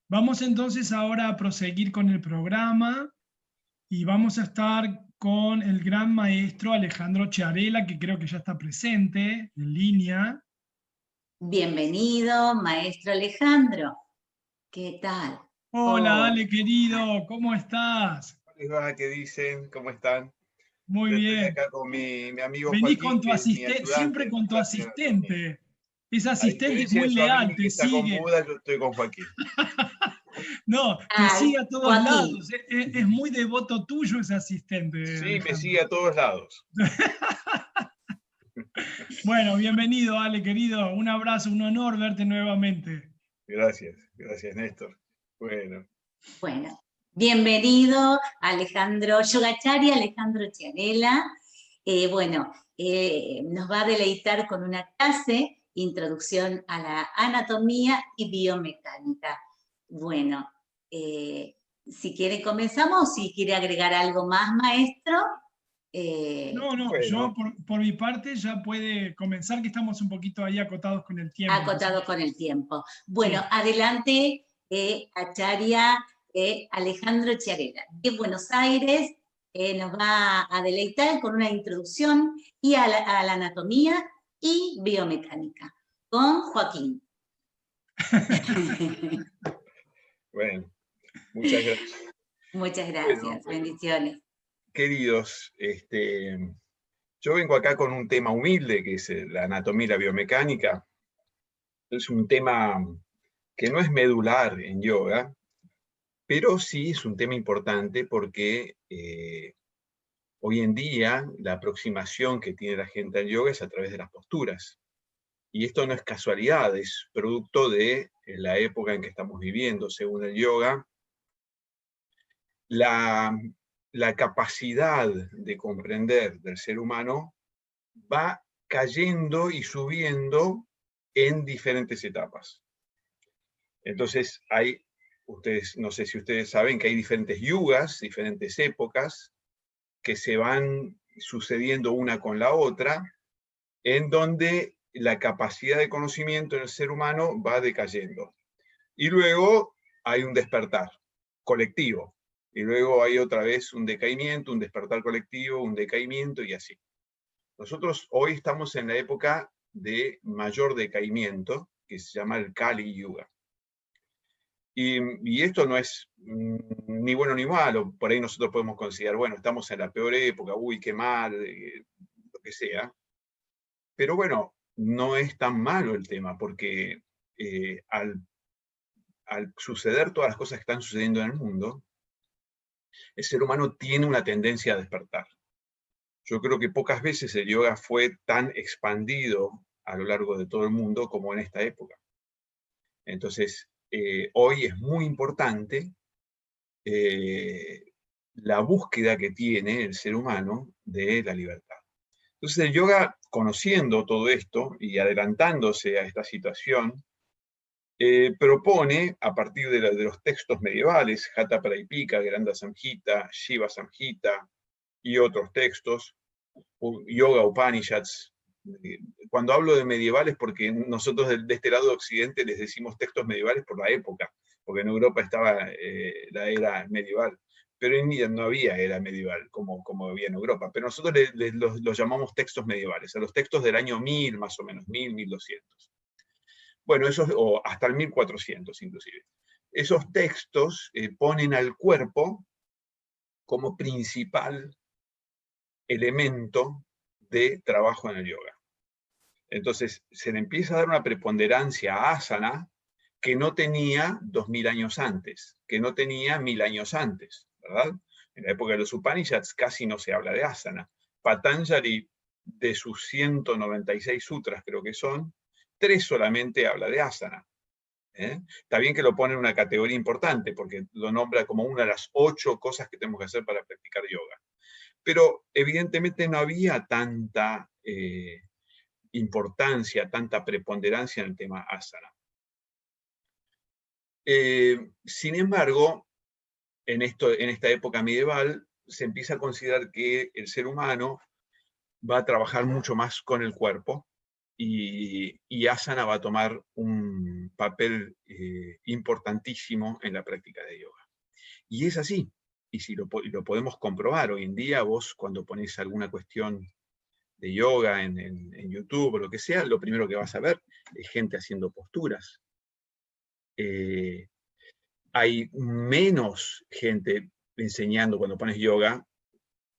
Vamos entonces ahora a proseguir con el programa y vamos a estar con el gran maestro Alejandro Chiarella, que creo que ya está presente en línea. Bienvenido, maestro Alejandro. ¿Qué tal? Hola Hola. Ale, querido, ¿cómo estás? ¿Cómo les va? ¿Qué dicen? ¿Cómo están? Muy Yo estoy bien. acá con mi amigo Venís con Joaquín, tu que es mi asistente, siempre ayudante en con la tu clase de anatomía. asistente. Ese A asistente es diferencia muy de su leal, amigo que te está con sigue. Buda, yo estoy con Joaquín. No, te Ay, sigue a todos Joaquín. lados. Es muy devoto tuyo ese asistente, Sí, me Alejandro. sigue a todos lados. Bueno, bienvenido, Ale, querido. Un abrazo, un honor verte nuevamente. Gracias, Néstor. Bueno, Bueno, bienvenido, Alejandro Yogachari, Alejandro Chiarella. Nos va a deleitar con una clase, Introducción a la Anatomía y Biomecánica. Bueno, si quiere comenzamos, si quiere agregar algo más, maestro. No, yo bueno, por mi parte ya puede comenzar, que estamos un poquito ahí acotados con el tiempo. Acotado con el tiempo. Bueno, Sí. adelante, Acharya Alejandro Chiarella, de Buenos Aires, nos va a deleitar con una introducción y a la anatomía y biomecánica, con Joaquín. bueno, muchas gracias. Muchas Bueno, gracias, bendiciones. queridos, yo vengo acá con un tema humilde, que es la anatomía y la biomecánica. Es un tema que no es medular en yoga, pero sí es un tema importante porque hoy en día la aproximación que tiene la gente al yoga es a través de las posturas. Y esto no es casualidad, es producto de la época en que estamos viviendo. Según el yoga, la, la capacidad de comprender del ser humano va cayendo y subiendo en diferentes etapas. Entonces, no sé si ustedes saben que hay diferentes yugas, diferentes épocas, que se van sucediendo una con la otra, en donde la capacidad de conocimiento en el ser humano va decayendo. Y luego hay un despertar colectivo. Y luego hay otra vez un decaimiento, un despertar colectivo, un decaimiento y así. Nosotros hoy estamos en la época de mayor decaimiento, que se llama el Kali Yuga. Y esto no es ni bueno ni malo. Por ahí nosotros podemos considerar, bueno, estamos en la peor época, uy, qué mal, lo que sea. Pero bueno, no es tan malo el tema, porque al suceder todas las cosas que están sucediendo en el mundo, el ser humano tiene una tendencia a despertar. Yo creo que pocas veces el yoga fue tan expandido a lo largo de todo el mundo como en esta época. Entonces, hoy es muy importante la búsqueda que tiene el ser humano de la libertad. Entonces el yoga, conociendo todo esto y adelantándose a esta situación, propone, a partir de los textos medievales, Hatha Praipika, Granda Samhita, Shiva Samhita y otros textos, Yoga Upanishads. Cuando hablo de medievales, porque nosotros de este lado de Occidente les decimos textos medievales por la época, porque en Europa estaba la era medieval, pero en India no había era medieval como había en Europa, pero nosotros los llamamos textos medievales, a los textos del año 1000 más o menos, 1000, 1200. Bueno, esos, o hasta el 1400 inclusive. Esos textos ponen al cuerpo como principal elemento de trabajo en el yoga. Entonces, se le empieza a dar una preponderancia a asana que no tenía 2000 años antes, que no tenía 1000 años antes, ¿verdad? En la época de los Upanishads casi no se habla de asana. Patanjali, de sus 196 sutras, creo que son, 3 solamente habla de asana. Está bien que lo pone en una categoría importante, porque lo nombra como una de las 8 cosas que tenemos que hacer para practicar yoga. Pero evidentemente no había tanta importancia, tanta preponderancia en el tema asana. Sin embargo, en esta época medieval se empieza a considerar que el ser humano va a trabajar mucho más con el cuerpo y asana va a tomar un papel importantísimo en la práctica de yoga. Y es así, y lo podemos comprobar. Hoy en día vos cuando pones alguna cuestión de yoga en YouTube o lo que sea, lo primero que vas a ver es gente haciendo posturas. Hay menos gente enseñando, cuando pones yoga,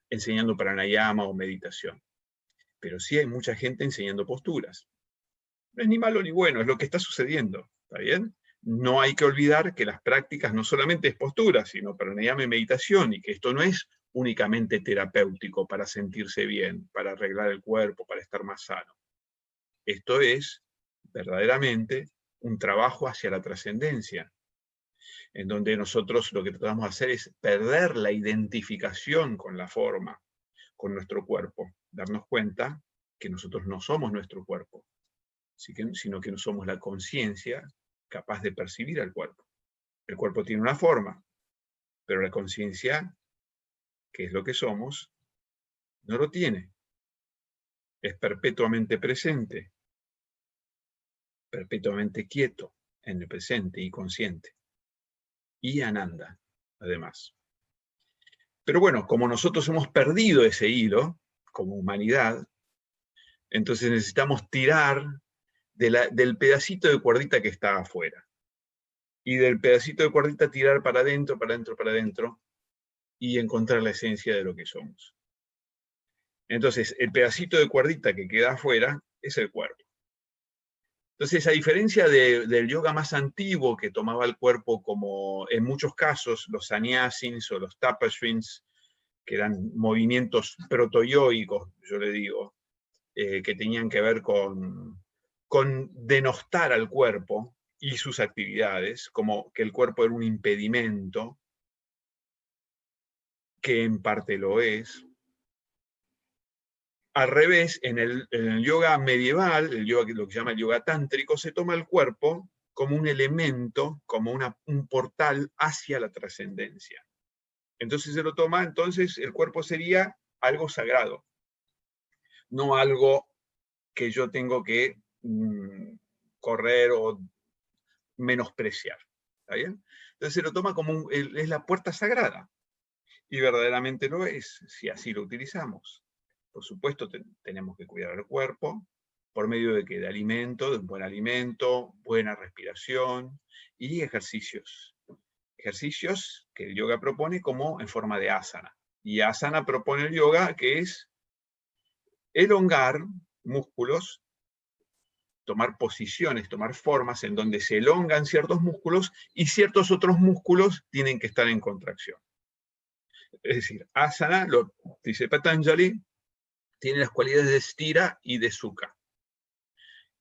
enseñando pranayama o meditación. Pero sí hay mucha gente enseñando posturas. No es ni malo ni bueno, es lo que está sucediendo, ¿está bien? No hay que olvidar que las prácticas no solamente es postura, sino pranayama y meditación, y que esto no es únicamente terapéutico para sentirse bien, para arreglar el cuerpo, para estar más sano. Esto es verdaderamente un trabajo hacia la trascendencia, en donde nosotros lo que tratamos de hacer es perder la identificación con la forma, con nuestro cuerpo, darnos cuenta que nosotros no somos nuestro cuerpo, sino que no somos la conciencia capaz de percibir al cuerpo. El cuerpo tiene una forma, pero la conciencia, que es lo que somos, no lo tiene. Es perpetuamente presente, perpetuamente quieto en el presente y consciente. Y Ananda, además. Pero bueno, como nosotros hemos perdido ese hilo, como humanidad, entonces necesitamos tirar del pedacito de cuerdita que está afuera. Y del pedacito de cuerdita tirar para adentro, para adentro, para adentro, y encontrar la esencia de lo que somos. Entonces, el pedacito de cuerdita que queda afuera es el cuerpo. Entonces, a diferencia del yoga más antiguo, que tomaba el cuerpo como, en muchos casos, los sannyasins o los tapasvins, que eran movimientos protoyógicos, yo le digo, que tenían que ver con denostar al cuerpo y sus actividades, como que el cuerpo era un impedimento, que en parte lo es. Al revés, en el yoga medieval, el yoga, lo que se llama el yoga tántrico, se toma el cuerpo como un elemento, como un portal hacia la trascendencia. Entonces se lo toma, entonces el cuerpo sería algo sagrado, no algo que yo tengo que correr o menospreciar. ¿Está bien? Entonces se lo toma como es la puerta sagrada. Y verdaderamente lo es, si así lo utilizamos. Por supuesto, tenemos que cuidar el cuerpo por medio de alimento, de un buen alimento, buena respiración y ejercicios. Ejercicios que el yoga propone como en forma de asana. Y asana propone el yoga, que es elongar músculos, tomar posiciones, tomar formas en donde se elongan ciertos músculos y ciertos otros músculos tienen que estar en contracción. Es decir, asana, lo dice Patanjali, tiene las cualidades de stira y de sukha.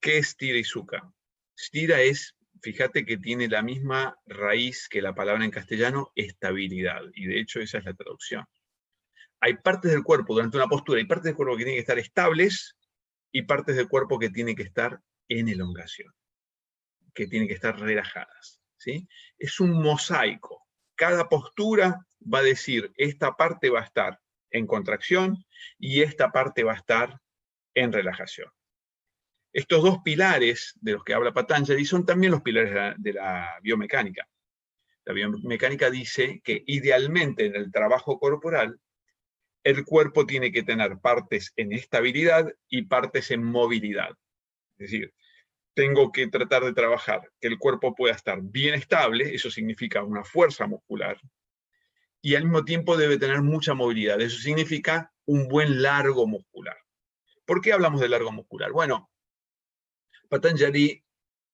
¿Qué es stira y sukha? Stira es, fíjate que tiene la misma raíz que la palabra en castellano, estabilidad, y de hecho esa es la traducción. Hay partes del cuerpo durante una postura, hay partes del cuerpo que tienen que estar estables y partes del cuerpo que tienen que estar en elongación, que tienen que estar relajadas, ¿sí? Es un mosaico. Cada postura va a decir, esta parte va a estar en contracción y esta parte va a estar en relajación. Estos dos pilares de los que habla Patanjali son también los pilares de la biomecánica. La biomecánica dice que idealmente en el trabajo corporal, el cuerpo tiene que tener partes en estabilidad y partes en movilidad. Es decir, tengo que tratar de trabajar que el cuerpo pueda estar bien estable, eso significa una fuerza muscular, y al mismo tiempo debe tener mucha movilidad, eso significa un buen largo muscular. ¿Por qué hablamos de largo muscular? Bueno, Patanjali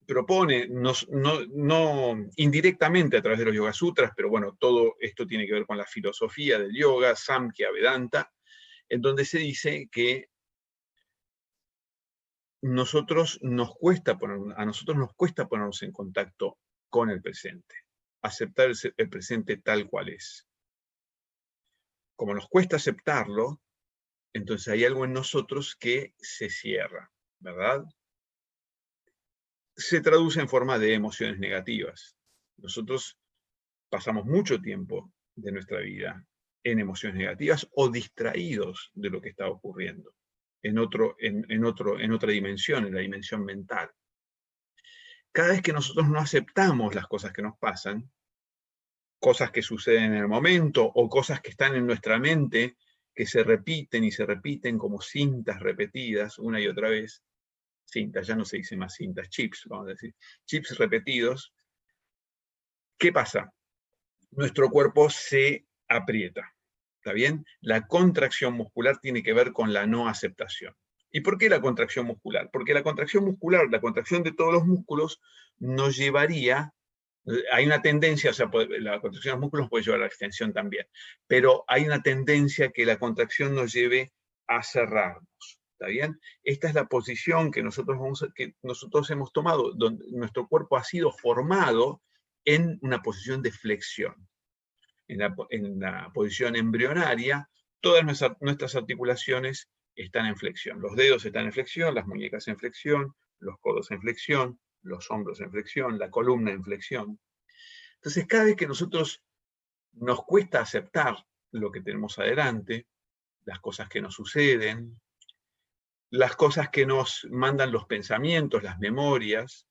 propone, no indirectamente a través de los Yoga Sutras, pero bueno, todo esto tiene que ver con la filosofía del yoga, Samkhya, Vedanta, en donde se dice que a nosotros nos cuesta ponernos en contacto con el presente, aceptar el presente tal cual es. Como nos cuesta aceptarlo, entonces hay algo en nosotros que se cierra, ¿verdad? Se traduce en forma de emociones negativas. Nosotros pasamos mucho tiempo de nuestra vida en emociones negativas o distraídos de lo que está ocurriendo. en otra dimensión, en la dimensión mental. Cada vez que nosotros no aceptamos las cosas que nos pasan, cosas que suceden en el momento o cosas que están en nuestra mente, que se repiten y se repiten como cintas repetidas una y otra vez, cintas, ya no se dice más cintas, chips, vamos a decir, chips repetidos, ¿qué pasa? Nuestro cuerpo se aprieta, ¿está bien? La contracción muscular tiene que ver con la no aceptación. ¿Y por qué la contracción muscular? Porque la contracción muscular, la contracción de todos los músculos, nos llevaría, hay una tendencia, o sea, la contracción de los músculos puede llevar a la extensión también, pero hay una tendencia que la contracción nos lleve a cerrarnos, ¿está bien? Esta es la posición que nosotros hemos tomado, donde nuestro cuerpo ha sido formado en una posición de flexión. En la posición embrionaria, todas nuestras articulaciones están en flexión. Los dedos están en flexión, las muñecas en flexión, los codos en flexión, los hombros en flexión, la columna en flexión. Entonces, cada vez que nosotros nos cuesta aceptar lo que tenemos adelante, las cosas que nos suceden, las cosas que nos mandan los pensamientos, las memorias,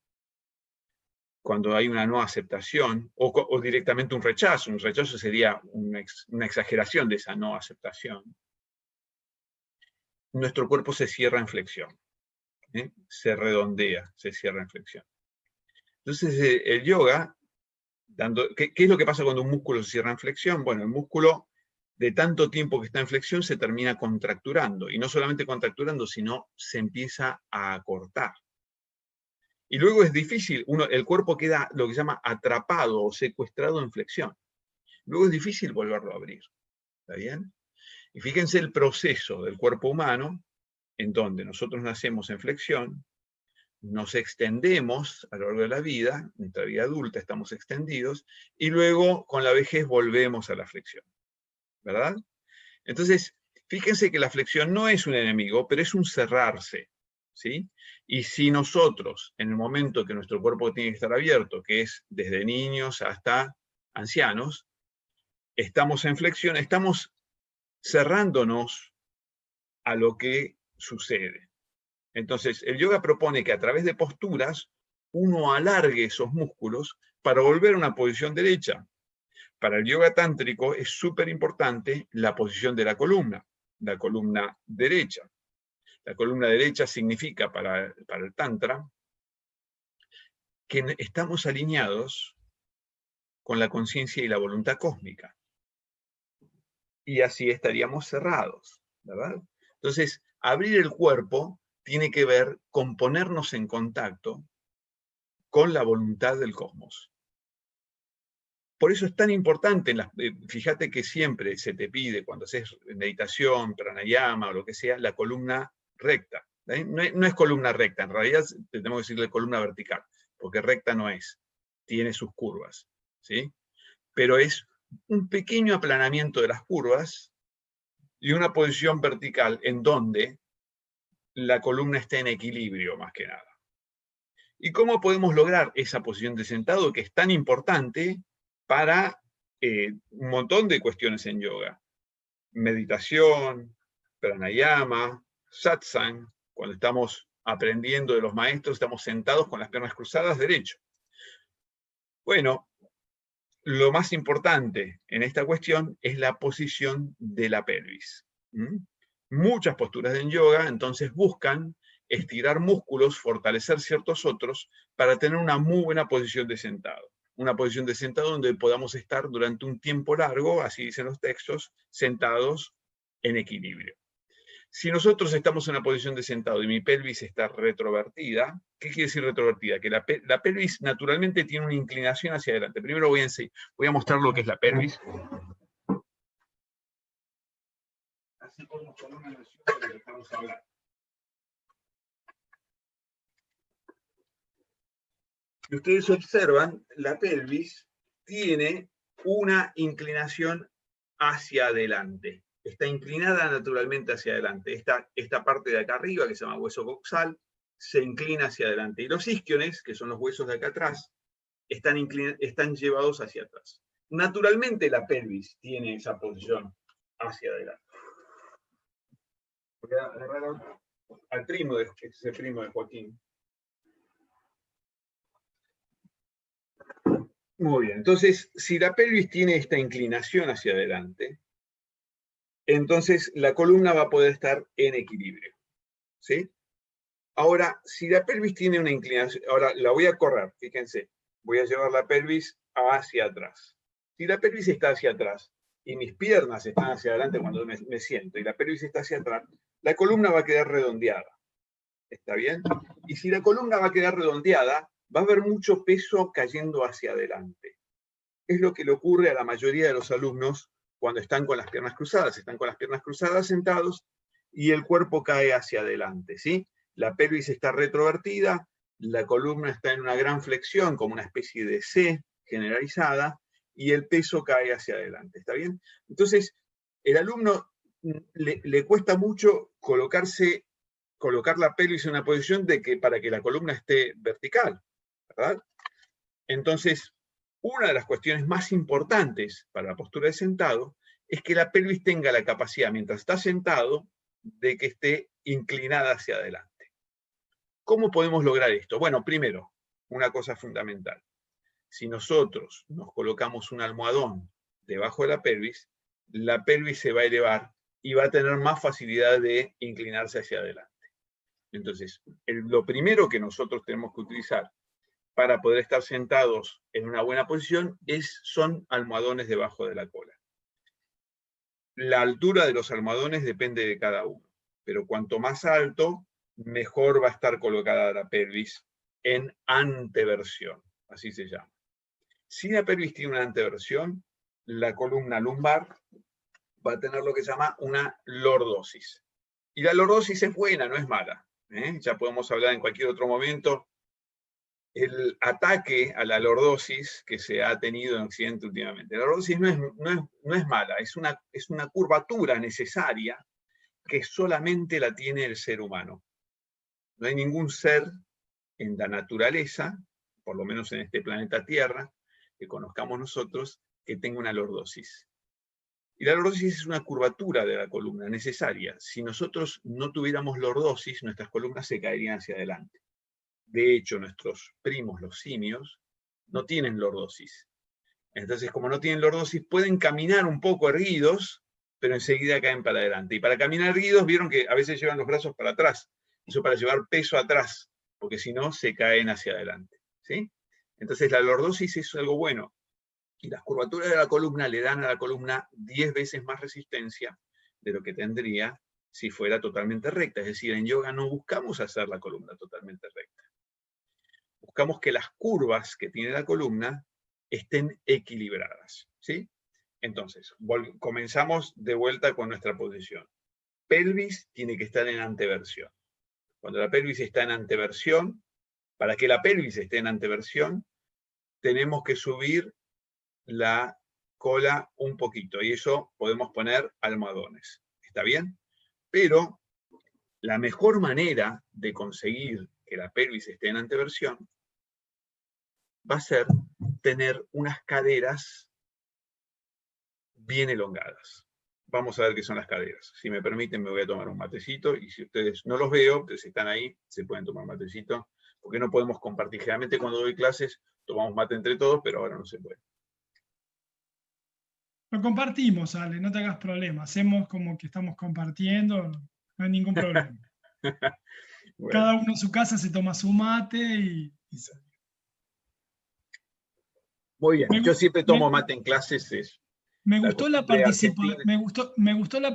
cuando hay una no aceptación, o directamente un rechazo sería una exageración de esa no aceptación, nuestro cuerpo se cierra en flexión, se redondea, se cierra en flexión. Entonces el yoga, ¿qué es lo que pasa cuando un músculo se cierra en flexión? Bueno, el músculo de tanto tiempo que está en flexión se termina contracturando, y no solamente contracturando, sino se empieza a acortar. Y luego es difícil, el cuerpo queda lo que se llama atrapado o secuestrado en flexión. Luego es difícil volverlo a abrir, ¿está bien? Y fíjense el proceso del cuerpo humano, en donde nosotros nacemos en flexión, nos extendemos a lo largo de la vida, en nuestra vida adulta estamos extendidos, y luego con la vejez volvemos a la flexión, ¿verdad? Entonces, fíjense que la flexión no es un enemigo, pero es un cerrarse, ¿sí? Y si nosotros, en el momento que nuestro cuerpo tiene que estar abierto, que es desde niños hasta ancianos, estamos en flexión, estamos cerrándonos a lo que sucede. Entonces, el yoga propone que a través de posturas uno alargue esos músculos para volver a una posición derecha. Para el yoga tántrico es súper importante la posición de la columna derecha. La columna derecha significa para el tantra que estamos alineados con la conciencia y la voluntad cósmica. Y así estaríamos cerrados, ¿verdad? Entonces, abrir el cuerpo tiene que ver con ponernos en contacto con la voluntad del cosmos. Por eso es tan importante, fíjate que siempre se te pide, cuando haces meditación, pranayama o lo que sea, la columna recta. No es columna recta, en realidad tenemos que decirle columna vertical, porque recta no es, tiene sus curvas, ¿sí? Pero es un pequeño aplanamiento de las curvas y una posición vertical en donde la columna está en equilibrio, más que nada. ¿Y cómo podemos lograr esa posición de sentado que es tan importante para un montón de cuestiones en yoga? Meditación, pranayama, satsang. Cuando estamos aprendiendo de los maestros, estamos sentados con las piernas cruzadas derecho. Bueno, lo más importante en esta cuestión es la posición de la pelvis. Muchas posturas en yoga entonces buscan estirar músculos, fortalecer ciertos otros, para tener una muy buena posición de sentado. Una posición de sentado donde podamos estar durante un tiempo largo, así dicen los textos, sentados en equilibrio. Si nosotros estamos en una posición de sentado y mi pelvis está retrovertida, ¿qué quiere decir retrovertida? Que la pelvis naturalmente tiene una inclinación hacia adelante. Primero voy a mostrar lo que es la pelvis. Así podemos tomar una noción de lo que estamos hablando. Si ustedes observan, la pelvis tiene una inclinación hacia adelante. Está inclinada naturalmente hacia adelante. Esta parte de acá arriba, que se llama hueso coxal, se inclina hacia adelante. Y los isquiones, que son los huesos de acá atrás, están llevados hacia atrás. Naturalmente la pelvis tiene esa posición hacia adelante. Voy a agarrar al primo, ese primo de Joaquín. Muy bien, entonces, si la pelvis tiene esta inclinación hacia adelante, entonces la columna va a poder estar en equilibrio, ¿sí? Ahora, si la pelvis tiene una inclinación, ahora la voy a correr, fíjense, voy a llevar la pelvis hacia atrás. Si la pelvis está hacia atrás y mis piernas están hacia adelante cuando me siento y la pelvis está hacia atrás, la columna va a quedar redondeada. ¿Está bien? Y si la columna va a quedar redondeada, va a haber mucho peso cayendo hacia adelante. Es lo que le ocurre a la mayoría de los alumnos cuando están con las piernas cruzadas. Están con las piernas cruzadas sentados y el cuerpo cae hacia adelante, ¿sí? La pelvis está retrovertida, la columna está en una gran flexión, como una especie de C generalizada, y el peso cae hacia adelante, ¿está bien? Entonces, el alumno le cuesta mucho colocar la pelvis en una posición para que la columna esté vertical, ¿verdad? Entonces, una de las cuestiones más importantes para la postura de sentado es que la pelvis tenga la capacidad, mientras está sentado, de que esté inclinada hacia adelante. ¿Cómo podemos lograr esto? Bueno, primero, una cosa fundamental. Si nosotros nos colocamos un almohadón debajo de la pelvis se va a elevar y va a tener más facilidad de inclinarse hacia adelante. Entonces, lo primero que nosotros tenemos que utilizar para poder estar sentados en una buena posición son almohadones debajo de la cola. La altura de los almohadones depende de cada uno, pero cuanto más alto, mejor va a estar colocada la pelvis en anteversión, así se llama. Si la pelvis tiene una anteversión, la columna lumbar va a tener lo que se llama una lordosis. Y la lordosis es buena, no es mala. Ya podemos hablar en cualquier otro momento. El ataque a la lordosis que se ha tenido en Occidente últimamente. La lordosis no es mala, es una curvatura necesaria que solamente la tiene el ser humano. No hay ningún ser en la naturaleza, por lo menos en este planeta Tierra, que conozcamos nosotros, que tenga una lordosis. Y la lordosis es una curvatura de la columna necesaria. Si nosotros no tuviéramos lordosis, nuestras columnas se caerían hacia adelante. De hecho, nuestros primos, los simios, no tienen lordosis. Entonces, como no tienen lordosis, pueden caminar un poco erguidos, pero enseguida caen para adelante. Y para caminar erguidos, vieron que a veces llevan los brazos para atrás. Eso para llevar peso atrás, porque si no, se caen hacia adelante, ¿sí? Entonces, la lordosis es algo bueno. Y las curvaturas de la columna le dan a la columna 10 veces más resistencia de lo que tendría si fuera totalmente recta. Es decir, en yoga no buscamos hacer la columna totalmente recta. Buscamos que las curvas que tiene la columna estén equilibradas, ¿sí? Entonces, comenzamos de vuelta con nuestra posición. Pelvis tiene que estar en anteversión. Cuando la pelvis está en anteversión, para que la pelvis esté en anteversión, tenemos que subir la cola un poquito, y eso podemos poner almohadones. ¿Está bien? Pero la mejor manera de conseguir que la pelvis esté en anteversión va a ser tener unas caderas bien elongadas. Vamos a ver qué son las caderas. Si me permiten, me voy a tomar un matecito, y si ustedes no los veo, pues están ahí, se pueden tomar un matecito, porque no podemos compartir. Generalmente cuando doy clases, tomamos mate entre todos, pero ahora no se puede. Lo compartimos, Ale, no te hagas problema. Hacemos como que estamos compartiendo, no hay ningún problema. Bueno. Cada uno en su casa se toma su mate y sale. Muy bien, yo siempre tomo mate en clases. Me gustó la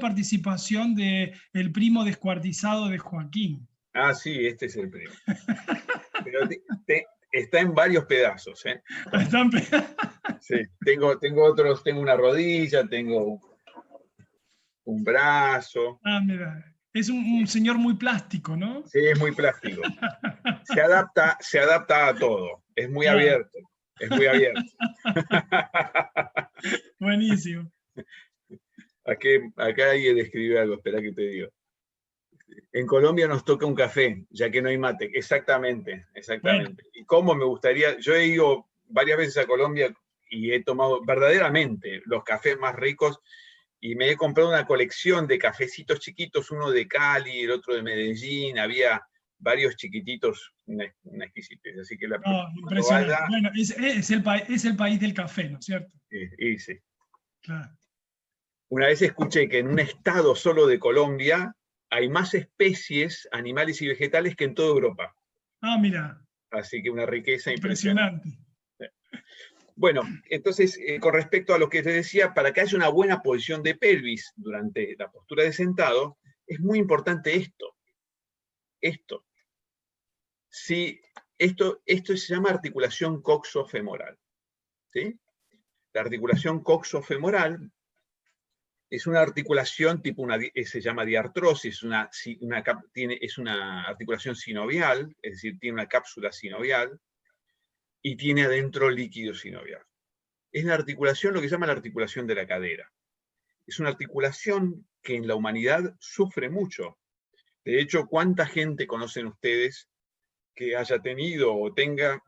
participación del primo descuartizado de Joaquín. Ah, sí, este es el primo. Pero está en varios pedazos, ¿eh? Está en pedazos. Sí, tengo otros, tengo una rodilla, tengo un brazo. Ah, mira, es un señor muy plástico, ¿no? Sí, es muy plástico. Se adapta a todo, es muy abierto. Es muy abierto. Buenísimo. Acá alguien escribe algo, espera que te digo. En Colombia nos toca un café, ya que no hay mate. Exactamente, exactamente. Bueno. Y cómo me gustaría, yo he ido varias veces a Colombia y he tomado verdaderamente los cafés más ricos, y me he comprado una colección de cafecitos chiquitos, uno de Cali, el otro de Medellín, había varios chiquititos, una exquisitez. Así que No, cuando impresionante. vaya, Bueno, es el país del café, ¿no es cierto? sí. Claro. Una vez escuché que en un estado solo de Colombia hay más especies animales y vegetales que en toda Europa. Ah, mira, Así que una riqueza impresionante. impresionante. Bueno, entonces, con respecto a lo que te decía, para que haya una buena posición de pelvis durante la postura de sentado, es muy importante esto. Si esto se llama articulación coxofemoral, ¿sí? La articulación coxofemoral es una articulación tipo se llama diartrosis, es una articulación sinovial, es decir, tiene una cápsula sinovial y tiene adentro líquido sinovial. Es la articulación, lo que se llama la articulación de la cadera. Es una articulación que en la humanidad sufre mucho. De hecho, ¿cuánta gente conocen ustedes que haya tenido o tenga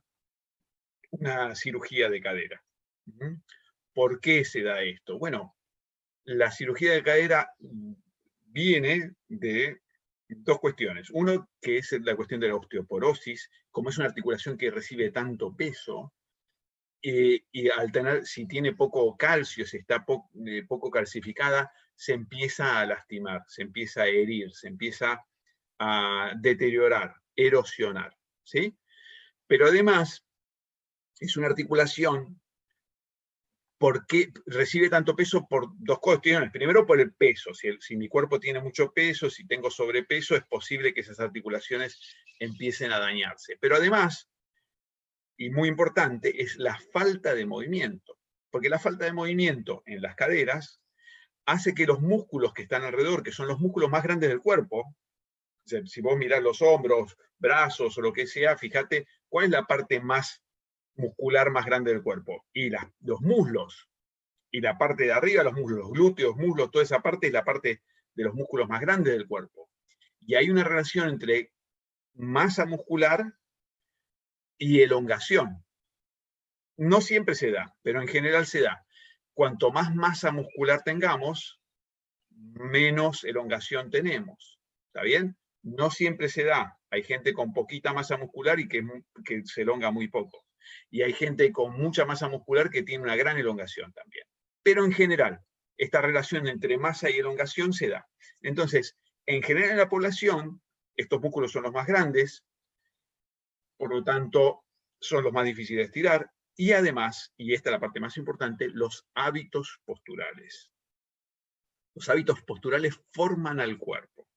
una cirugía de cadera? ¿Por qué se da esto? Bueno, la cirugía de cadera viene de dos cuestiones. Uno, que es la cuestión de la osteoporosis, como es una articulación que recibe tanto peso, y al tener, si tiene poco calcio, si está poco calcificada, se empieza a lastimar, se empieza a herir, se empieza a deteriorar, erosionar, ¿sí? Pero además, es una articulación porque recibe tanto peso por dos cuestiones. Primero, por el peso. Si mi cuerpo tiene mucho peso, si tengo sobrepeso, es posible que esas articulaciones empiecen a dañarse. Pero además, y muy importante, es la falta de movimiento. Porque la falta de movimiento en las caderas hace que los músculos que están alrededor, que son los músculos más grandes del cuerpo, si vos mirás los hombros, brazos o lo que sea, fíjate cuál es la parte más muscular más grande del cuerpo. Y los muslos. Y la parte de arriba, los muslos, los glúteos, muslos, toda esa parte es la parte de los músculos más grandes del cuerpo. Y hay una relación entre masa muscular y elongación. No siempre se da, pero en general se da. Cuanto más masa muscular tengamos, menos elongación tenemos. ¿Está bien? No siempre se da. Hay gente con poquita masa muscular y que se elonga muy poco. Y hay gente con mucha masa muscular que tiene una gran elongación también. Pero en general, esta relación entre masa y elongación se da. Entonces, en general en la población, estos músculos son los más grandes, por lo tanto, son los más difíciles de estirar, y además, y esta es la parte más importante, los hábitos posturales. Los hábitos posturales forman al cuerpo.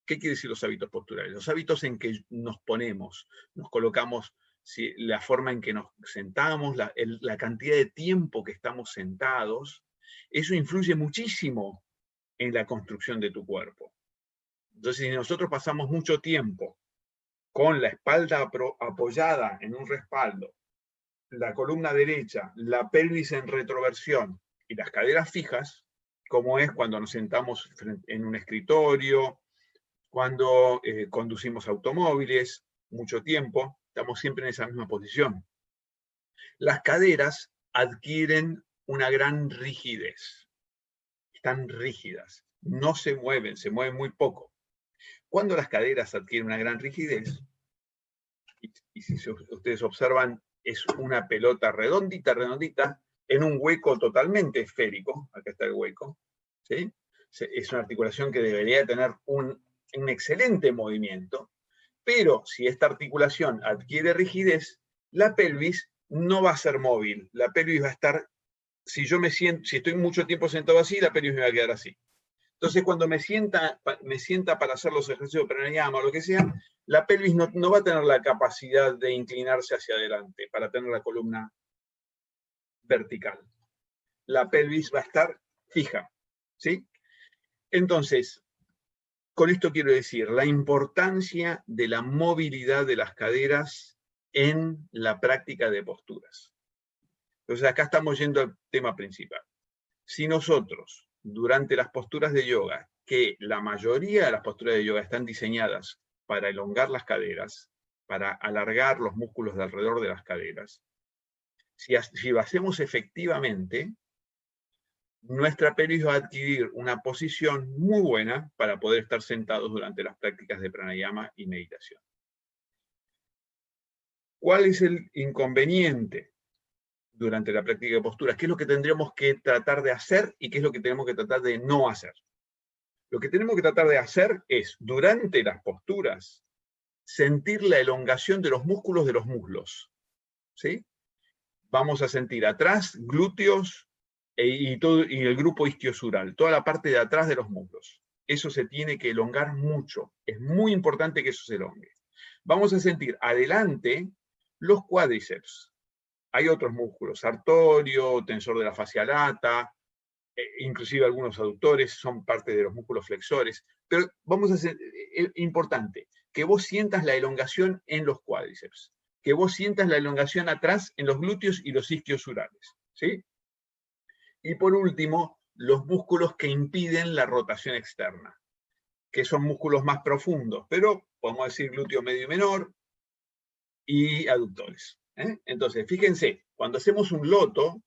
¿Qué quiere decir los hábitos posturales? Los hábitos en que nos ponemos, nos colocamos, la forma en que nos sentamos, la cantidad de tiempo que estamos sentados, eso influye muchísimo en la construcción de tu cuerpo. Entonces, si nosotros pasamos mucho tiempo con la espalda apoyada en un respaldo, la columna derecha, la pelvis en retroversión y las caderas fijas, como es cuando nos sentamos en un escritorio, cuando conducimos automóviles, mucho tiempo, estamos siempre en esa misma posición. Las caderas adquieren una gran rigidez. Están rígidas, no se mueven muy poco. Cuando las caderas adquieren una gran rigidez, y si ustedes observan, es una pelota redondita, en un hueco totalmente esférico, acá está el hueco, ¿sí? Es una articulación que debería tener un excelente movimiento, pero si esta articulación adquiere rigidez, la pelvis no va a ser móvil, la pelvis va a estar, si estoy mucho tiempo sentado así, la pelvis me va a quedar así. Entonces, cuando me sienta para hacer los ejercicios de pranayama o lo que sea, la pelvis no va a tener la capacidad de inclinarse hacia adelante para tener la columna vertical. La pelvis va a estar fija, ¿sí? Entonces, con esto quiero decir la importancia de la movilidad de las caderas en la práctica de posturas. Entonces, acá estamos yendo al tema principal. Si nosotros, durante las posturas de yoga, que la mayoría de las posturas de yoga están diseñadas para elongar las caderas, para alargar los músculos de alrededor de las caderas, si lo hacemos efectivamente, nuestra pelvis va a adquirir una posición muy buena para poder estar sentados durante las prácticas de pranayama y meditación. ¿Cuál es el inconveniente durante la práctica de posturas? ¿Qué es lo que tendríamos que tratar de hacer y qué es lo que tenemos que tratar de no hacer? Lo que tenemos que tratar de hacer es, durante las posturas, sentir la elongación de los músculos de los muslos. ¿Sí? Vamos a sentir atrás glúteos y el grupo isquiosural, toda la parte de atrás de los muslos. Eso se tiene que elongar mucho. Es muy importante que eso se elongue. Vamos a sentir adelante los cuádriceps. Hay otros músculos, sartorio, tensor de la fascia lata, inclusive algunos aductores son parte de los músculos flexores. Pero vamos a hacer, importante, que vos sientas la elongación en los cuádriceps, que vos sientas la elongación atrás en los glúteos y los isquiosurales, ¿sí? Y por último, los músculos que impiden la rotación externa, que son músculos más profundos, pero podemos decir glúteo medio y menor y aductores. Entonces, fíjense, cuando hacemos un loto,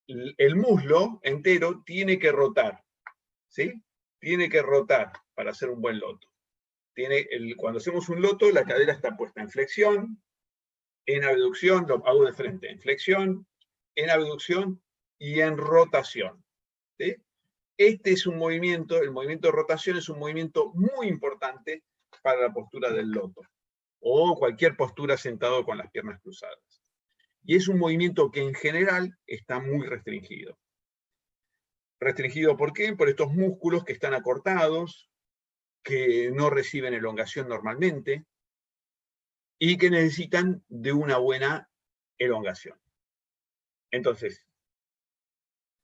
el muslo entero tiene que rotar, ¿sí? Tiene que rotar para hacer un buen loto. Cuando hacemos un loto, la cadera está puesta en flexión, en abducción, lo hago de frente, en flexión, en abducción y en rotación. ¿Sí? Este es un movimiento, el movimiento de rotación es un movimiento muy importante para la postura del loto, o cualquier postura sentado con las piernas cruzadas. Y es un movimiento que en general está muy restringido. ¿Restringido por qué? Por estos músculos que están acortados, que no reciben elongación normalmente, y que necesitan de una buena elongación. Entonces,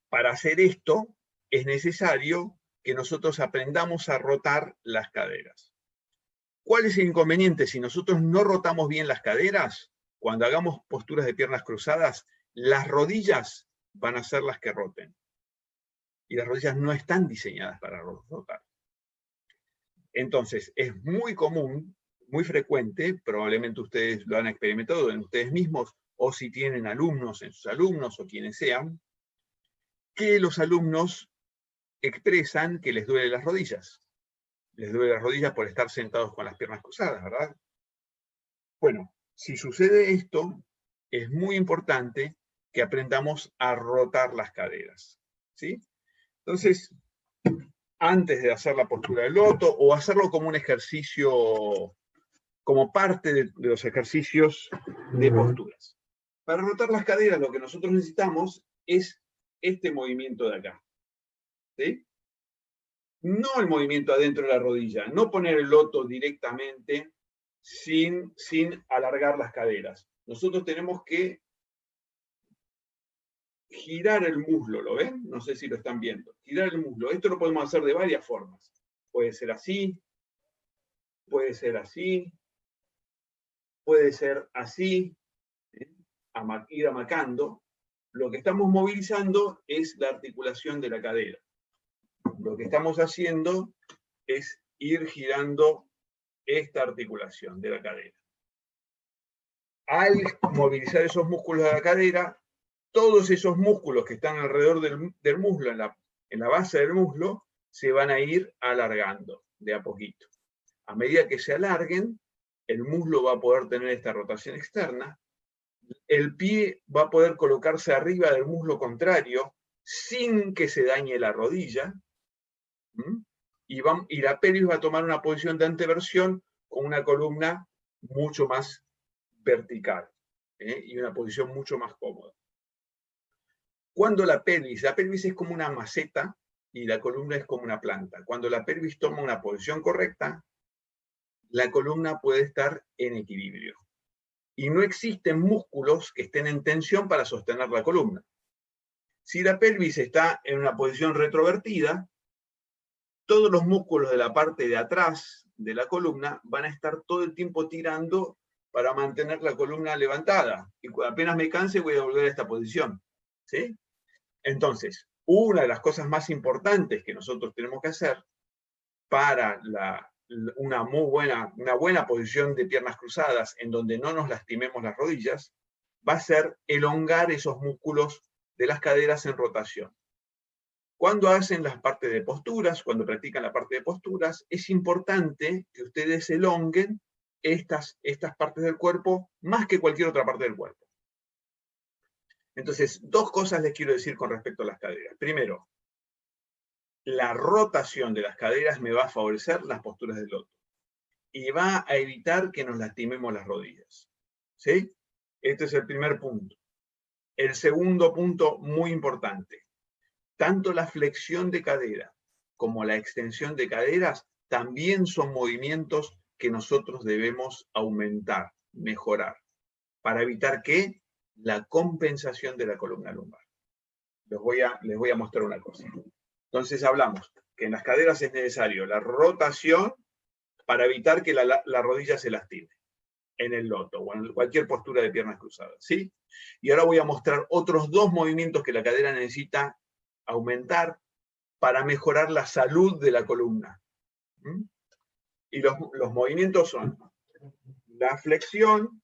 para hacer esto, es necesario que nosotros aprendamos a rotar las caderas. ¿Cuál es el inconveniente? Si nosotros no rotamos bien las caderas, cuando hagamos posturas de piernas cruzadas, las rodillas van a ser las que roten. Y las rodillas no están diseñadas para rotar. Entonces, es muy común, muy frecuente, probablemente ustedes lo han experimentado en ustedes mismos, o si tienen alumnos en sus alumnos, o quienes sean, que los alumnos expresan que les duelen las rodillas. Les duele las rodillas por estar sentados con las piernas cruzadas, ¿verdad? Bueno, si sucede esto, es muy importante que aprendamos a rotar las caderas, ¿sí? Entonces, antes de hacer la postura del loto, o hacerlo como un ejercicio, como parte de los ejercicios de posturas. Para rotar las caderas, lo que nosotros necesitamos es este movimiento de acá, ¿sí? No el movimiento adentro de la rodilla, no poner el loto directamente sin alargar las caderas. Nosotros tenemos que girar el muslo, ¿lo ven? No sé si lo están viendo. Girar el muslo. Esto lo podemos hacer de varias formas. Puede ser así, puede ser así, puede ser así, ir amacando. Lo que estamos movilizando es la articulación de la cadera. Lo que estamos haciendo es ir girando esta articulación de la cadera. Al movilizar esos músculos de la cadera, todos esos músculos que están alrededor del muslo, en la base del muslo, se van a ir alargando de a poquito. A medida que se alarguen, el muslo va a poder tener esta rotación externa, el pie va a poder colocarse arriba del muslo contrario sin que se dañe la rodilla, y la pelvis va a tomar una posición de anteversión con una columna mucho más vertical, y una posición mucho más cómoda. Cuando la pelvis es como una maceta y la columna es como una planta. Cuando la pelvis toma una posición correcta, la columna puede estar en equilibrio. Y no existen músculos que estén en tensión para sostener la columna. Si la pelvis está en una posición retrovertida, todos los músculos de la parte de atrás de la columna van a estar todo el tiempo tirando para mantener la columna levantada. Y apenas me canse voy a volver a esta posición, ¿sí? Entonces, una de las cosas más importantes que nosotros tenemos que hacer para una buena posición de piernas cruzadas en donde no nos lastimemos las rodillas, va a ser elongar esos músculos de las caderas en rotación. Cuando hacen las partes de posturas, cuando practican la parte de posturas, es importante que ustedes elonguen estas partes del cuerpo más que cualquier otra parte del cuerpo. Entonces, dos cosas les quiero decir con respecto a las caderas. Primero, la rotación de las caderas me va a favorecer las posturas del loto y va a evitar que nos lastimemos las rodillas. ¿Sí? Este es el primer punto. El segundo punto, muy importante. Tanto la flexión de cadera como la extensión de caderas también son movimientos que nosotros debemos aumentar, mejorar, para evitar que la compensación de la columna lumbar. Les voy a mostrar una cosa. Entonces hablamos que en las caderas es necesario la rotación para evitar que la rodilla se lastime en el loto o en cualquier postura de piernas cruzadas, ¿sí? Y ahora voy a mostrar otros dos movimientos que la cadera necesita aumentar para mejorar la salud de la columna. Y los movimientos son la flexión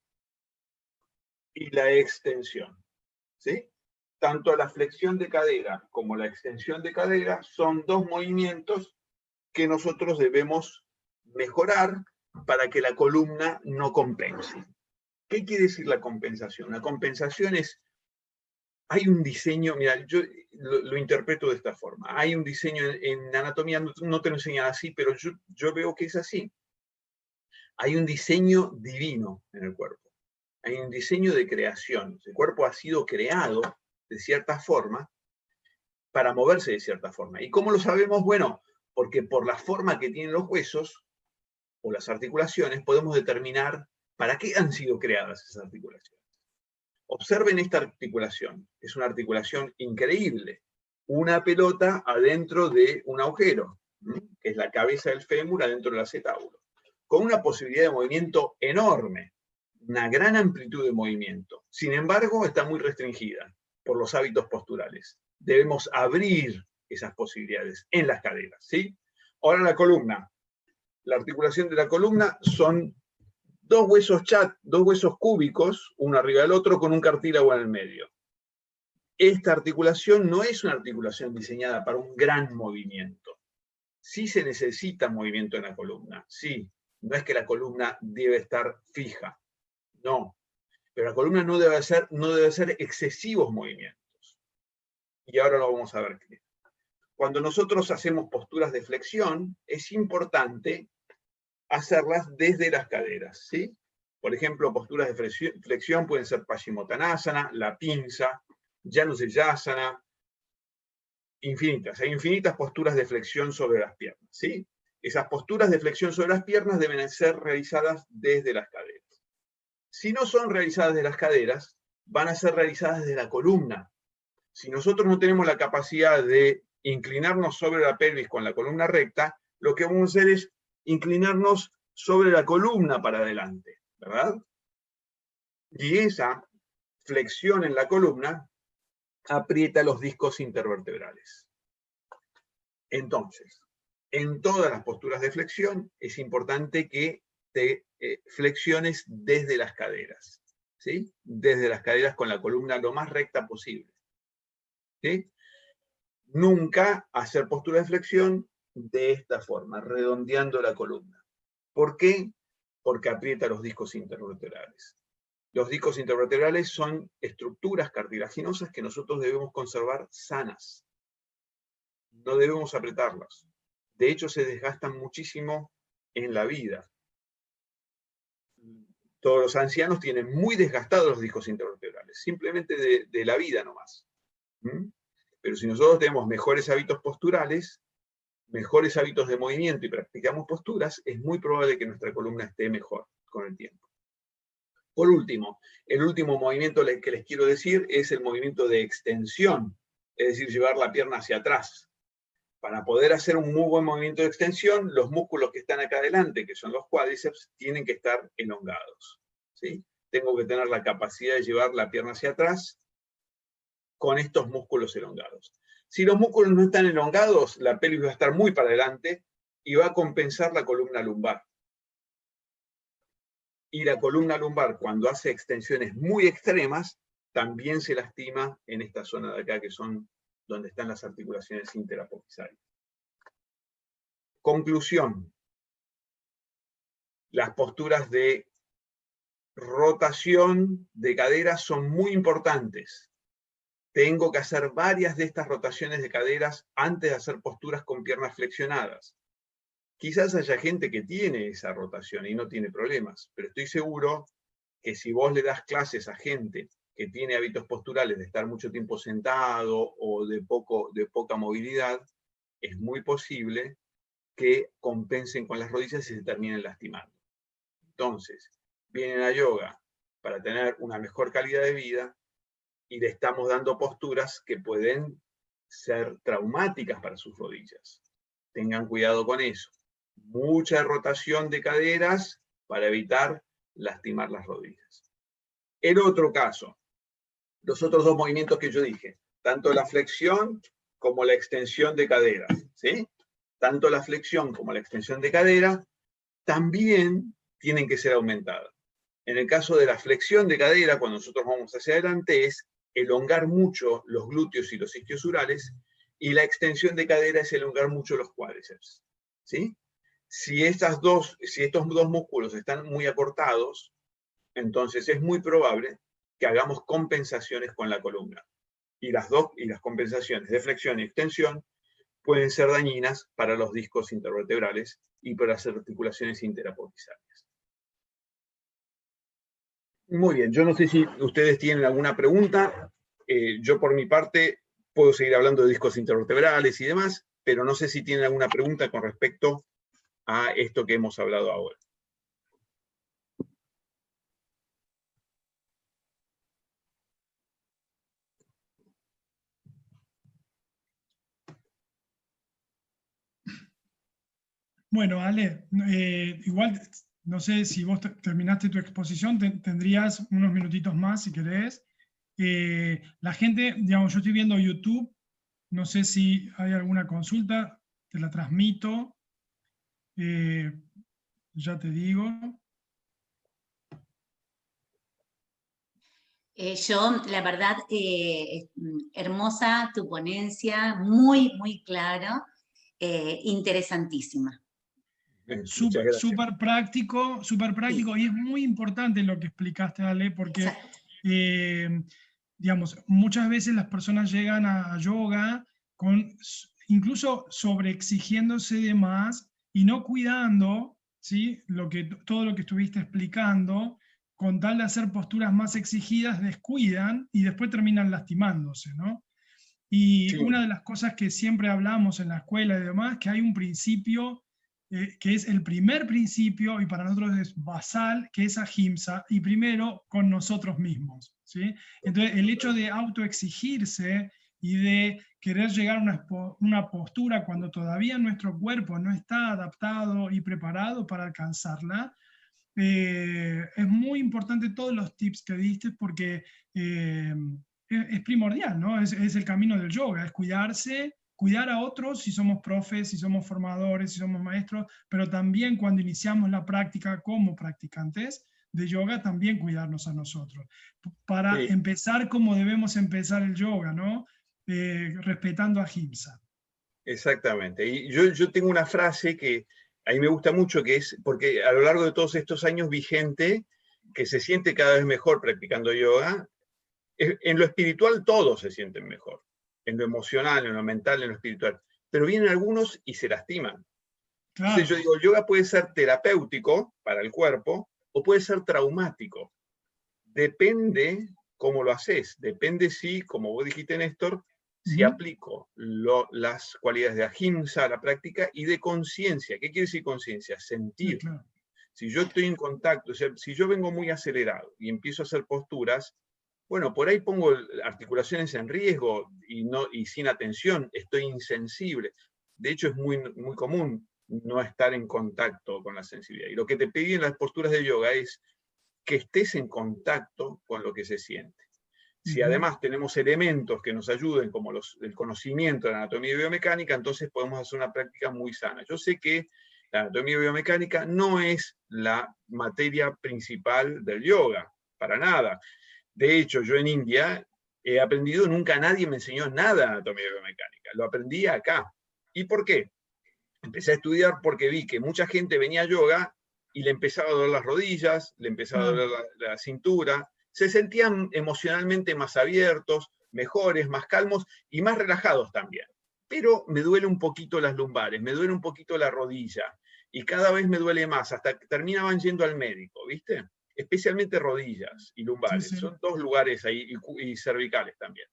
y la extensión, ¿sí? Tanto la flexión de cadera como la extensión de cadera son dos movimientos que nosotros debemos mejorar para que la columna no compense. ¿Qué quiere decir la compensación? La compensación es, hay un diseño, mira, yo lo interpreto de esta forma, hay un diseño en anatomía, no te lo enseñan así, pero yo veo que es así. Hay un diseño divino en el cuerpo, hay un diseño de creación. El cuerpo ha sido creado de cierta forma para moverse de cierta forma. ¿Y cómo lo sabemos? Bueno, porque por la forma que tienen los huesos o las articulaciones podemos determinar para qué han sido creadas esas articulaciones. Observen esta articulación, es una articulación increíble. Una pelota adentro de un agujero, que es la cabeza del fémur adentro del acetábulo, con una posibilidad de movimiento enorme, una gran amplitud de movimiento. Sin embargo, está muy restringida por los hábitos posturales. Debemos abrir esas posibilidades en las caderas, ¿sí? Ahora la columna. La articulación de la columna son dos huesos cúbicos, uno arriba del otro, con un cartílago en el medio. Esta articulación no es una articulación diseñada para un gran movimiento. Sí se necesita movimiento en la columna, sí. No es que la columna debe estar fija, no. Pero la columna no debe ser excesivos movimientos. Y ahora lo vamos a ver. Cuando nosotros hacemos posturas de flexión, es importante hacerlas desde las caderas, ¿sí? Por ejemplo, posturas de flexión pueden ser Paschimottanasana, la pinza, Janushirasana, infinitas. Hay infinitas posturas de flexión sobre las piernas, ¿sí? Esas posturas de flexión sobre las piernas deben ser realizadas desde las caderas. Si no son realizadas desde las caderas, van a ser realizadas desde la columna. Si nosotros no tenemos la capacidad de inclinarnos sobre la pelvis con la columna recta, lo que vamos a hacer es inclinarnos sobre la columna para adelante, ¿verdad? Y esa flexión en la columna aprieta los discos intervertebrales. Entonces, en todas las posturas de flexión es importante que te flexiones desde las caderas, ¿sí? Desde las caderas con la columna lo más recta posible, ¿sí? Nunca hacer postura de flexión de esta forma, redondeando la columna. ¿Por qué? Porque aprieta los discos intervertebrales. Los discos intervertebrales son estructuras cartilaginosas que nosotros debemos conservar sanas. No debemos apretarlas. De hecho, se desgastan muchísimo en la vida. Todos los ancianos tienen muy desgastados los discos intervertebrales, simplemente de la vida nomás. Pero si nosotros tenemos mejores hábitos posturales, mejores hábitos de movimiento y practicamos posturas, es muy probable que nuestra columna esté mejor con el tiempo. Por último, el último movimiento que les quiero decir es el movimiento de extensión, es decir, llevar la pierna hacia atrás. Para poder hacer un muy buen movimiento de extensión, los músculos que están acá adelante, que son los cuádriceps, tienen que estar elongados, ¿sí? Tengo que tener la capacidad de llevar la pierna hacia atrás con estos músculos elongados. Si los músculos no están elongados, la pelvis va a estar muy para adelante y va a compensar la columna lumbar. Y la columna lumbar, cuando hace extensiones muy extremas, también se lastima en esta zona de acá, que son donde están las articulaciones interapofisales. Conclusión. Las posturas de rotación de caderas son muy importantes. Tengo que hacer varias de estas rotaciones de caderas antes de hacer posturas con piernas flexionadas. Quizás haya gente que tiene esa rotación y no tiene problemas, pero estoy seguro que si vos le das clases a gente que tiene hábitos posturales de estar mucho tiempo sentado o de poca movilidad, es muy posible que compensen con las rodillas y se terminen lastimando. Entonces, vienen a yoga para tener una mejor calidad de vida y le estamos dando posturas que pueden ser traumáticas para sus rodillas. Tengan cuidado con eso. Mucha rotación de caderas para evitar lastimar las rodillas. El otro caso, los otros dos movimientos que yo dije, tanto la flexión como la extensión de cadera, ¿sí? Tanto la flexión como la extensión de cadera también tienen que ser aumentadas. En el caso de la flexión de cadera, cuando nosotros vamos hacia adelante, es elongar mucho los glúteos y los isquiosurales, y la extensión de cadera es elongar mucho los cuádriceps, ¿sí? Si estos dos músculos están muy acortados, entonces es muy probable que hagamos compensaciones con la columna. Y las compensaciones de flexión y extensión pueden ser dañinas para los discos intervertebrales y para las articulaciones interapofisales. Muy bien, yo no sé si ustedes tienen alguna pregunta. Yo por mi parte puedo seguir hablando de discos intervertebrales y demás, pero no sé si tienen alguna pregunta con respecto a esto que hemos hablado ahora. Bueno, Ale, igual, no sé si vos terminaste tu exposición, tendrías unos minutitos más si querés. La gente, digamos, yo estoy viendo YouTube, no sé si hay alguna consulta, te la transmito. Ya te digo. Yo, la verdad, hermosa tu ponencia, muy, muy claro, interesantísima. Muchas gracias. Súper práctico, Sí. y es muy importante lo que explicaste, Ale, porque, Exacto. digamos, muchas veces las personas llegan a yoga incluso sobreexigiéndose de más y no cuidando, ¿sí? Todo lo que estuviste explicando, con tal de hacer posturas más exigidas, descuidan y después terminan lastimándose, ¿no? Y Sí. una de las cosas que siempre hablamos en la escuela y demás, que hay un principio que es el primer principio y para nosotros es basal, que es ahimsa, y primero con nosotros mismos, ¿sí? Entonces el hecho de autoexigirse y de querer llegar a una postura cuando todavía nuestro cuerpo no está adaptado y preparado para alcanzarla, es muy importante todos los tips que diste porque es primordial, ¿no? Es el camino del yoga, es cuidarse, cuidar a otros si somos profes, si somos formadores, si somos maestros, pero también cuando iniciamos la práctica como practicantes de yoga, también cuidarnos a nosotros. Para empezar como debemos empezar el yoga, ¿no? Respetando a ahimsa. Exactamente. Y yo tengo una frase que a mí me gusta mucho, que es, porque a lo largo de todos estos años vi gente que se siente cada vez mejor practicando yoga. En lo espiritual todos se sienten mejor, en lo emocional, en lo mental, en lo espiritual, pero vienen algunos y se lastiman. Claro. Entonces yo digo, el yoga puede ser terapéutico para el cuerpo o puede ser traumático. Depende cómo lo haces, depende si, como vos dijiste, Néstor, si aplico las cualidades de ahimsa a la práctica y de conciencia. ¿Qué quiere decir conciencia? Sentir. Sí, claro. Si yo estoy en contacto, o sea, si yo vengo muy acelerado y empiezo a hacer posturas, bueno, por ahí pongo articulaciones en riesgo y sin atención, estoy insensible. De hecho, es muy, muy común no estar en contacto con la sensibilidad. Y lo que te pedí en las posturas de yoga es que estés en contacto con lo que se siente. Si además tenemos elementos que nos ayuden, como el conocimiento de la anatomía y biomecánica, entonces podemos hacer una práctica muy sana. Yo sé que la anatomía y biomecánica no es la materia principal del yoga, para nada. De hecho, yo en India he aprendido, nunca nadie me enseñó nada de anatomía biomecánica, lo aprendí acá. ¿Y por qué? Empecé a estudiar porque vi que mucha gente venía a yoga y le empezaba a doler las rodillas, le empezaba a doler la cintura, se sentían emocionalmente más abiertos, mejores, más calmos y más relajados también. Pero me duele un poquito las lumbares, me duele un poquito la rodilla, y cada vez me duele más, hasta que terminaban yendo al médico, ¿viste? Especialmente rodillas y lumbares, Sí, sí. son dos lugares ahí, y cervicales también.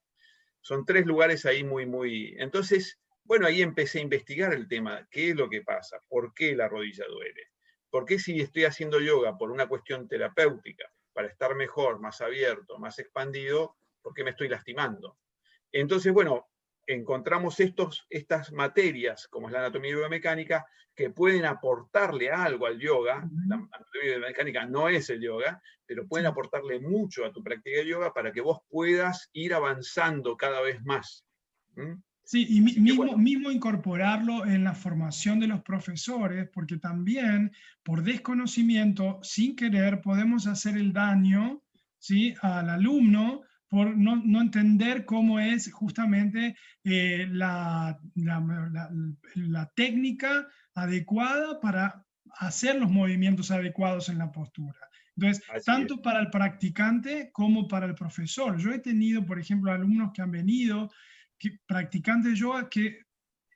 Son tres lugares ahí muy... Entonces, bueno, ahí empecé a investigar el tema, qué es lo que pasa, por qué la rodilla duele, por qué si estoy haciendo yoga por una cuestión terapéutica, para estar mejor, más abierto, más expandido, por qué me estoy lastimando. Entonces, bueno, encontramos estas materias, como es la anatomía biomecánica, que pueden aportarle algo al yoga. La anatomía biomecánica no es el yoga, pero pueden aportarle mucho a tu práctica de yoga para que vos puedas ir avanzando cada vez más. ¿Mm? Sí, y Así que, bueno, mismo incorporarlo en la formación de los profesores, porque también por desconocimiento, sin querer, podemos hacer el daño, ¿sí?, al alumno por no entender cómo es justamente la técnica adecuada para hacer los movimientos adecuados en la postura. Entonces, así es. tanto para el practicante como para el profesor. Yo he tenido, por ejemplo, alumnos que han venido practicantes de yoga que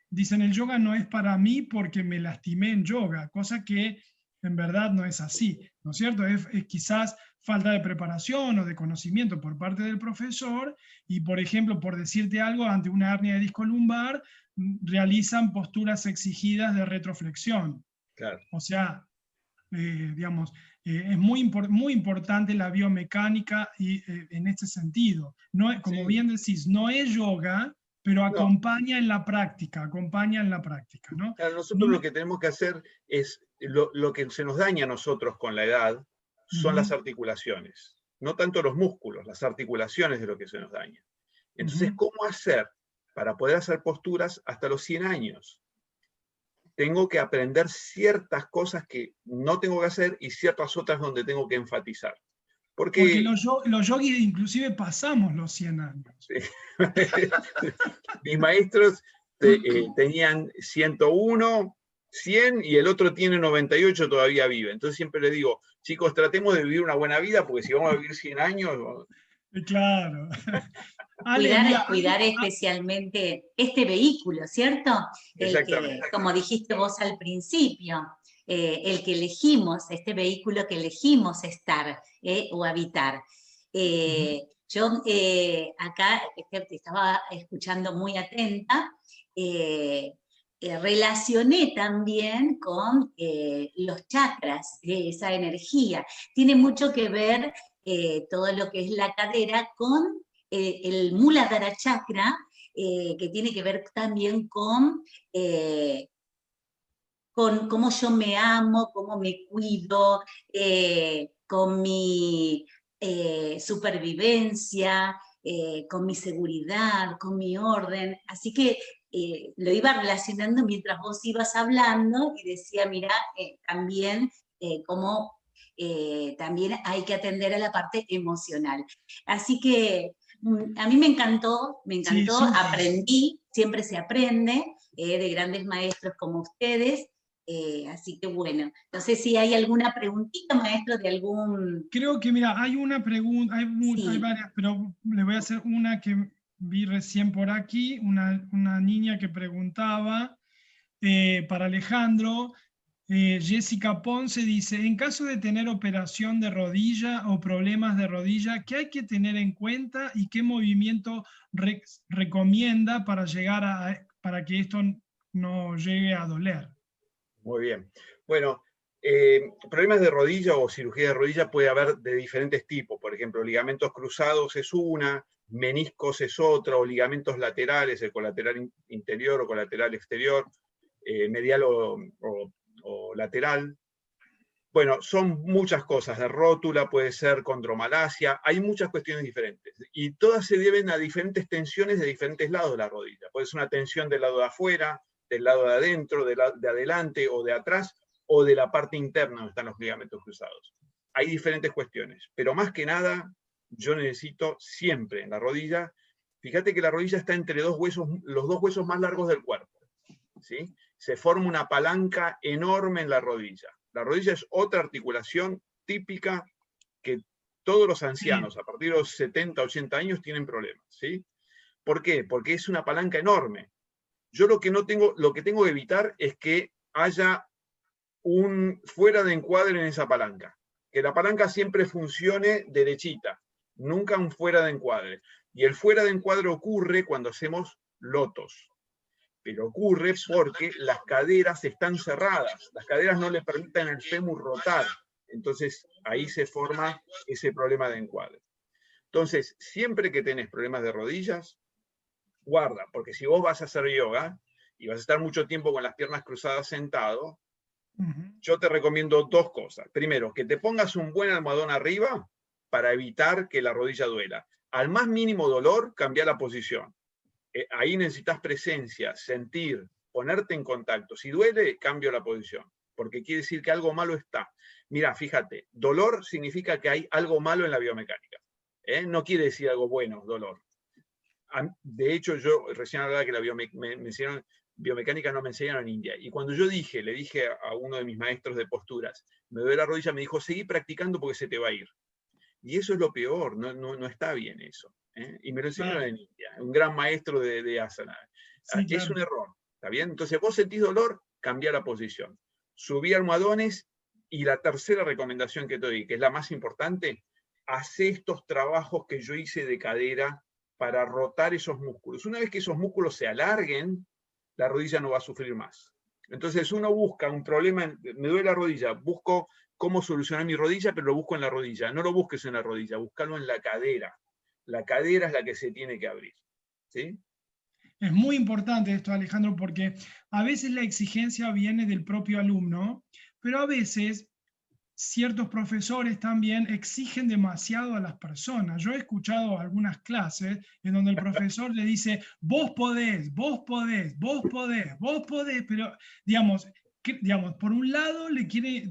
dicen el yoga no es para mí porque me lastimé en yoga, cosa que en verdad no es así, ¿no es cierto? Es quizás falta de preparación o de conocimiento por parte del profesor y, por ejemplo, por decirte algo, ante una hernia de disco lumbar, realizan posturas exigidas de retroflexión. Claro. O sea, digamos, es muy importante la biomecánica y, en este sentido. No, como Sí. bien decís, no es yoga, pero No, acompaña en la práctica, ¿no? claro, nosotros lo No- que tenemos que hacer es, lo que se nos daña a nosotros con la edad son las Ujú, articulaciones, no tanto los músculos, las articulaciones de lo que se nos daña. Entonces, ujú. ¿cómo hacer para poder hacer posturas hasta los 100 años? Tengo que aprender ciertas cosas que no tengo que hacer y ciertas otras donde tengo que enfatizar. Porque Porque los yogis inclusive pasamos los 100 años. mis maestros tenían 101, 100 y el otro tiene 98, todavía vive. Entonces siempre les digo, chicos, tratemos de vivir una buena vida, porque si vamos a vivir 100 años... Claro. Ale, mira, Cuidar especialmente este vehículo, ¿cierto? El que, Exactamente. como dijiste vos al principio, el que elegimos, este vehículo que elegimos estar o habitar. Yo acá te estaba escuchando muy atenta, relacioné también con los chakras, esa energía. Tiene mucho que ver todo lo que es la cadera con el Muladhara Chakra, que tiene que ver también con cómo yo me amo, cómo me cuido, con mi supervivencia, con mi seguridad, con mi orden. Así que lo iba relacionando mientras vos ibas hablando y decía, mira, también cómo también hay que atender a la parte emocional. Así que a mí me sí, encantó, súper. aprendí, siempre se aprende de grandes maestros como ustedes. Así que bueno, no sé si hay alguna preguntita, maestro, de algún... Creo que, mira, hay una pregunta, hay Sí, varias, pero le voy a hacer una que vi recién por aquí, una niña que preguntaba para Alejandro. Jessica Ponce dice, en caso de tener operación de rodilla o problemas de rodilla, ¿qué hay que tener en cuenta y qué movimiento recomienda para para que esto no llegue a doler? Muy bien. Bueno, problemas de rodilla o cirugía de rodilla puede haber de diferentes tipos. Por ejemplo, ligamentos cruzados es una, meniscos es otra, o ligamentos laterales, el colateral interior o colateral exterior, medial o lateral. Bueno, son muchas cosas. De rótula puede ser condromalacia, hay muchas cuestiones diferentes. Y todas se deben a diferentes tensiones de diferentes lados de la rodilla. Puede ser una tensión del lado de afuera, del lado de adentro, de adelante o de atrás, o de la parte interna donde están los ligamentos cruzados. Hay diferentes cuestiones, pero más que nada, yo necesito siempre en la rodilla, fíjate que la rodilla está entre dos huesos, los dos huesos más largos del cuerpo, ¿sí? Se forma una palanca enorme en la rodilla. La rodilla es otra articulación típica que todos los ancianos, a partir de los 70, 80 años, tienen problemas, ¿sí? ¿Por qué? Porque es una palanca enorme. Yo lo que tengo que evitar es que haya un fuera de encuadre en esa palanca. Que la palanca siempre funcione derechita, nunca un fuera de encuadre. Y el fuera de encuadre ocurre cuando hacemos lotos. Pero ocurre porque las caderas están cerradas. Las caderas no le permiten al fémur rotar. Entonces, ahí se forma ese problema de encuadre. Entonces, siempre que tenés problemas de rodillas, guarda, porque si vos vas a hacer yoga y vas a estar mucho tiempo con las piernas cruzadas sentado, yo te recomiendo dos cosas. Primero, que te pongas un buen almohadón arriba para evitar que la rodilla duela. Al más mínimo dolor, cambia la posición. Ahí necesitas presencia, sentir, ponerte en contacto. Si duele, cambio la posición, porque quiere decir que algo malo está. Mira, fíjate, dolor significa que hay algo malo en la biomecánica. No quiere decir algo bueno, dolor. De hecho, yo recién hablaba que la biomecánica no me enseñaron en India. Y cuando yo le dije a uno de mis maestros de posturas, me duele la rodilla, me dijo, seguí practicando porque se te va a ir. Y eso es lo peor, no está bien eso. Y me lo enseñaron en India, un gran maestro de asana. Sí, es un error, ¿está bien? Entonces vos sentís dolor, cambia la posición. Subí almohadones, y la tercera recomendación que te doy, que es la más importante, hacé estos trabajos que yo hice de cadera para rotar esos músculos. Una vez que esos músculos se alarguen, la rodilla no va a sufrir más. Entonces uno busca un problema, me duele la rodilla, busco cómo solucionar mi rodilla, pero lo busco en la rodilla. No lo busques en la rodilla, búscalo en la cadera. La cadera es la que se tiene que abrir, ¿sí? Es muy importante esto, Alejandro, porque a veces la exigencia viene del propio alumno, pero a veces ciertos profesores también exigen demasiado a las personas. Yo he escuchado algunas clases en donde el profesor le dice, vos podés, vos podés, vos podés, vos podés, pero digamos, por un lado le quiere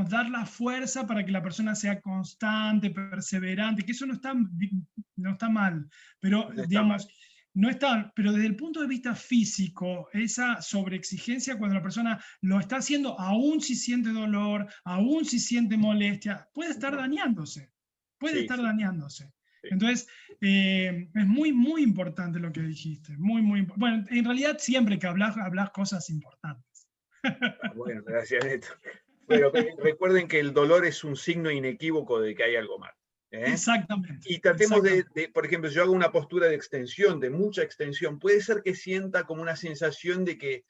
dar la fuerza para que la persona sea constante, perseverante, que eso no está mal, pero digamos, no está, pero desde el punto de vista físico, esa sobreexigencia cuando la persona lo está haciendo, aún si siente dolor, aún si siente molestia, puede estar dañándose, dañándose. Sí. Entonces, es muy, muy importante lo que dijiste, muy, muy importante. Bueno, en realidad siempre que hablas cosas importantes. Bueno, gracias, Néstor. Pero recuerden que el dolor es un signo inequívoco de que hay algo mal. Exactamente. Y tratemos de, por ejemplo, si yo hago una postura de extensión, de mucha extensión, puede ser que sienta como una sensación de que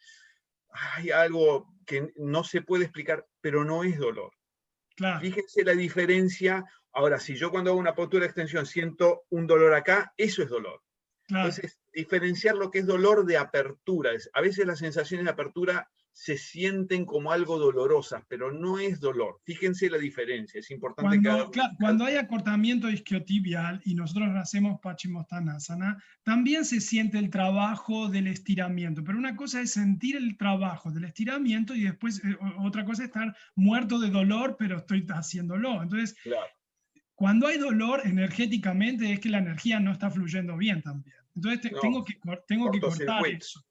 hay algo que no se puede explicar, pero no es dolor. Claro. Fíjense la diferencia. Ahora, si yo cuando hago una postura de extensión siento un dolor acá, eso es dolor. Claro. Entonces, diferenciar lo que es dolor de apertura. A veces las sensaciones de apertura se sienten como algo dolorosas, pero no es dolor. Fíjense la diferencia, es importante cuando hay acortamiento isquiotibial y nosotros hacemos Paschimottanasana, también se siente el trabajo del estiramiento, pero una cosa es sentir el trabajo del estiramiento y después otra cosa es estar muerto de dolor, pero estoy haciéndolo. Entonces, claro, cuando hay dolor energéticamente es que la energía no está fluyendo bien también. Entonces tengo que cortar eso.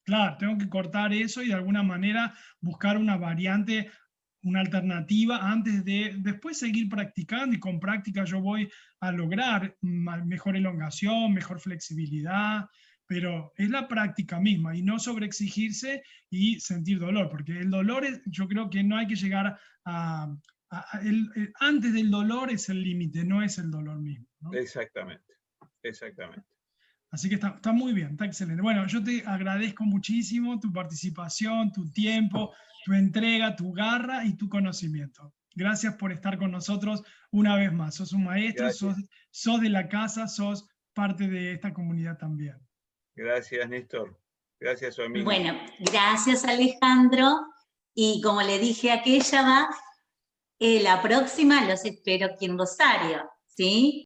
Claro, tengo que cortar eso y de alguna manera buscar una variante, una alternativa antes de después seguir practicando, y con práctica yo voy a lograr mejor elongación, mejor flexibilidad, pero es la práctica misma y no sobreexigirse y sentir dolor, porque el dolor yo creo que no hay que llegar antes del dolor es el límite, no es el dolor mismo, ¿no? Exactamente, exactamente. Así que está muy bien, está excelente. Bueno, yo te agradezco muchísimo tu participación, tu tiempo, tu entrega, tu garra y tu conocimiento. Gracias por estar con nosotros una vez más. Sos un maestro, sos de la casa, sos parte de esta comunidad también. Gracias, Néstor. Gracias, su amigo. Bueno, gracias, Alejandro. Y como le dije a aquella, la próxima los espero aquí en Rosario, ¿sí?